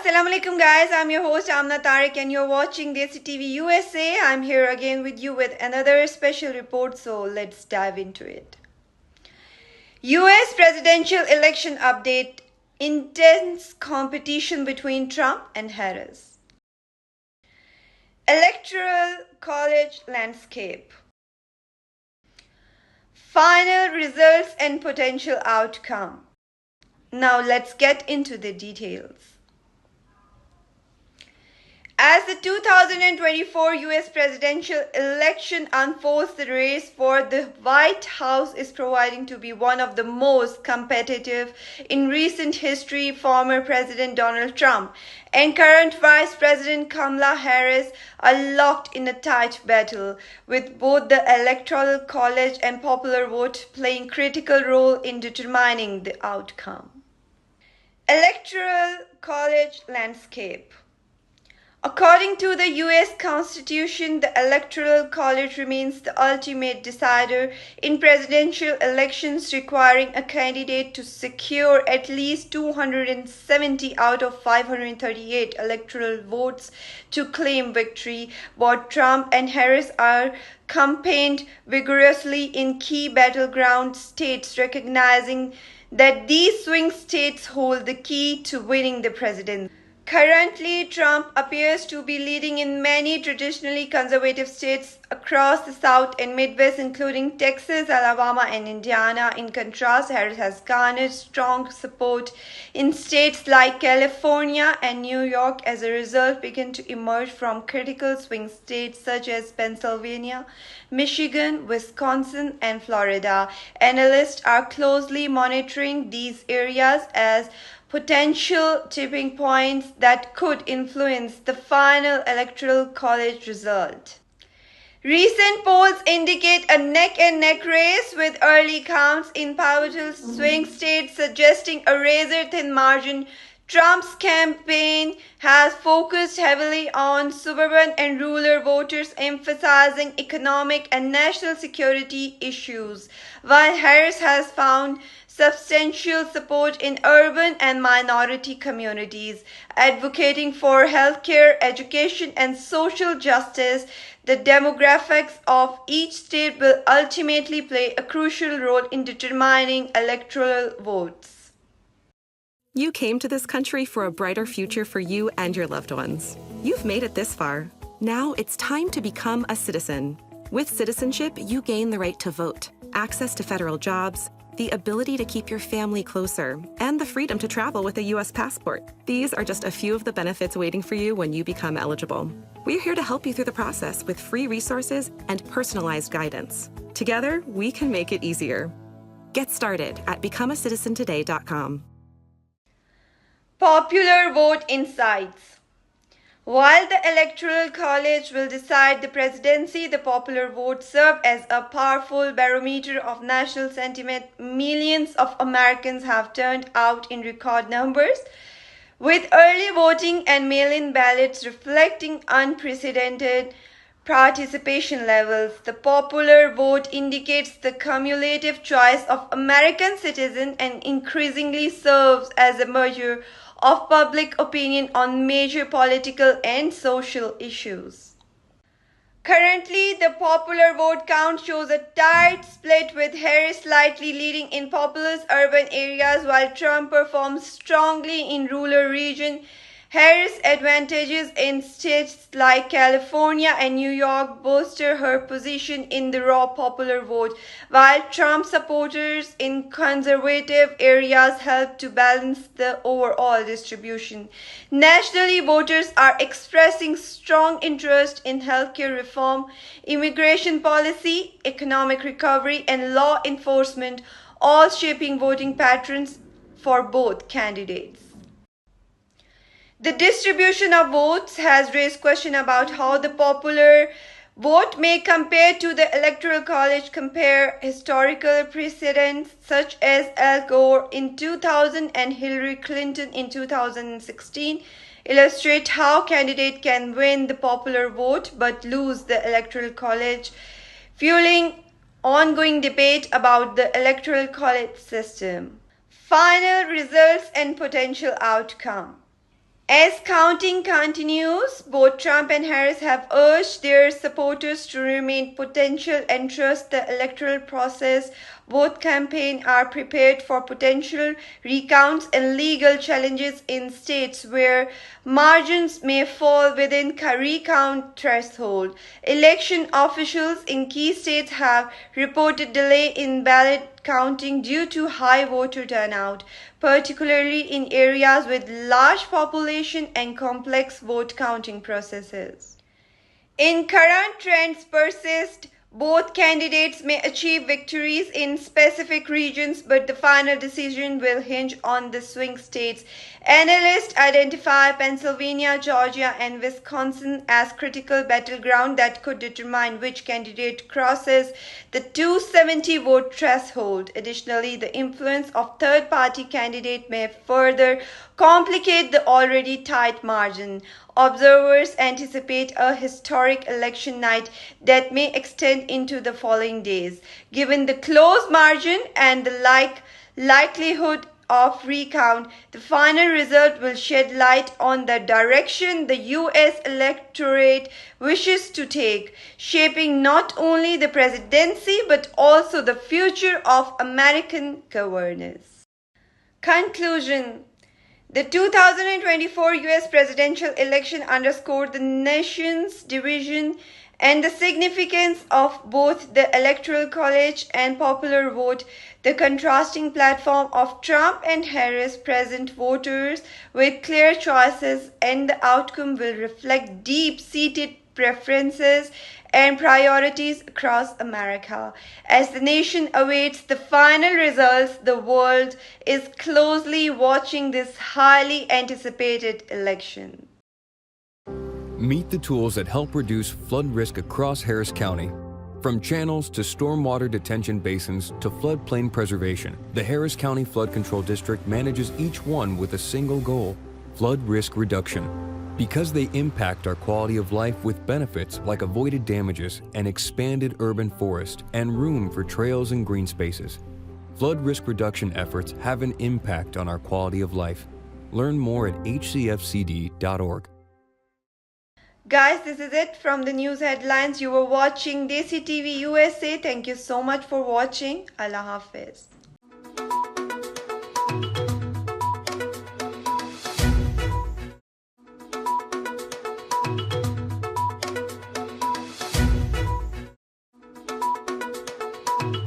Assalamu alaikum guys, I'm your host Amna Tariq and you're watching Desi TV USA. I'm here again with you with another special report, so let's dive into it. US presidential election update: intense competition between Trump and Harris. Electoral college landscape. Final results and potential outcome. Now let's get into the details. As the 2024 US presidential election unfolds, the race for the White House is proving to be one of the most competitive in recent history. Former President Donald Trump and current Vice President Kamala Harris are locked in a tight battle, with both the Electoral College and popular vote playing critical role in determining the outcome. Electoral College landscape. According to the US Constitution, the Electoral College remains the ultimate decider in presidential elections, requiring a candidate to secure at least 270 out of 538 electoral votes to claim victory. Both Trump and Harris are campaigned vigorously in key battleground states, recognizing that these swing states hold the key to winning the presidency. Currently, Trump appears to be leading in many traditionally conservative states across the South and Midwest, including Texas, Alabama, and Indiana. In contrast, Harris has garnered strong support in states like California and New York. As a result, begin to emerge from critical swing states such as Pennsylvania, Michigan, Wisconsin, and Florida. Analysts are closely monitoring these areas as potential tipping points that could influence the final Electoral College result. Recent polls indicate a neck-and-neck race, with early counts in pivotal swing states suggesting a razor-thin margin. Trump's campaign has focused heavily on suburban and rural voters, emphasizing economic and national security issues, while Harris has found substantial support in urban and minority communities, advocating for healthcare, education, and social justice. The demographics of each state will ultimately play a crucial role in determining electoral votes. You came to this country for a brighter future for you and your loved ones. You've made it this far. Now it's time to become a citizen. With citizenship, you gain the right to vote, access to federal jobs, the ability to keep your family closer, and the freedom to travel with a U.S. passport. These are just a few of the benefits waiting for you when you become eligible. We're here to help you through the process with free resources and personalized guidance. Together, we can make it easier. Get started at becomeacitizentoday.com. Popular vote insights. While the Electoral College will decide the presidency, the popular vote serves as a powerful barometer of national sentiment. Millions of Americans have turned out in record numbers, with early voting and mail-in ballots reflecting unprecedented participation levels. The popular vote indicates the cumulative choice of American citizens and increasingly serves as a measure of public opinion on major political and social issues. Currently, the popular vote count shows a tight split, with Harris slightly leading in populous urban areas while Trump performs strongly in rural regions. Harris' advantages in states like California and New York bolster her position in the raw popular vote, while Trump supporters in conservative areas help to balance the overall distribution. Nationally, voters are expressing strong interest in healthcare reform, immigration policy, economic recovery, and law enforcement, all shaping voting patterns for both candidates. The distribution of votes has raised questions about how the popular vote may compare to the Electoral College. Compare historical precedents such as Al Gore in 2000 and Hillary Clinton in 2016 illustrate how candidates can win the popular vote but lose the Electoral College, fueling ongoing debate about the Electoral College system. Final results and potential outcome. As counting continues, both Trump and Harris have urged their supporters to remain potential and trust the electoral process. Both campaigns are prepared for potential recounts and legal challenges in states where margins may fall within recount threshold. Election officials in key states have reported delay in ballot counting due to high voter turnout, particularly in areas with large population and complex vote counting processes. In current trends persist, both candidates may achieve victories in specific regions, but the final decision will hinge on the swing states. Analysts identify Pennsylvania, Georgia, and Wisconsin as critical battleground that could determine which candidate crosses the 270 vote threshold. Additionally, the influence of third-party candidate may further complicate the already tight margin. Observers anticipate a historic election night that may extend into the following days. Given the close margin and the likelihood of recount, the final result will shed light on the direction the U.S. electorate wishes to take, shaping not only the presidency but also the future of American governance. Conclusion. The 2024 US presidential election underscored the nation's division and the significance of both the Electoral College and popular vote. The contrasting platform of Trump and Harris present voters with clear choices, and the outcome will reflect deep-seated preferences and priorities across America. As the nation awaits the final results, the world is closely watching this highly anticipated election. Meet the tools that help reduce flood risk across Harris County. From channels to stormwater detention basins to floodplain preservation, the Harris County Flood Control District manages each one with a single goal: flood risk reduction. Because they impact our quality of life with benefits like avoided damages, an expanded urban forest, and room for trails and green spaces. Flood risk reduction efforts have an impact on our quality of life. Learn more at hcfcd.org. Guys, this is it from the news headlines. You were watching Desi TV USA. Thank you so much for watching. Allah Hafiz.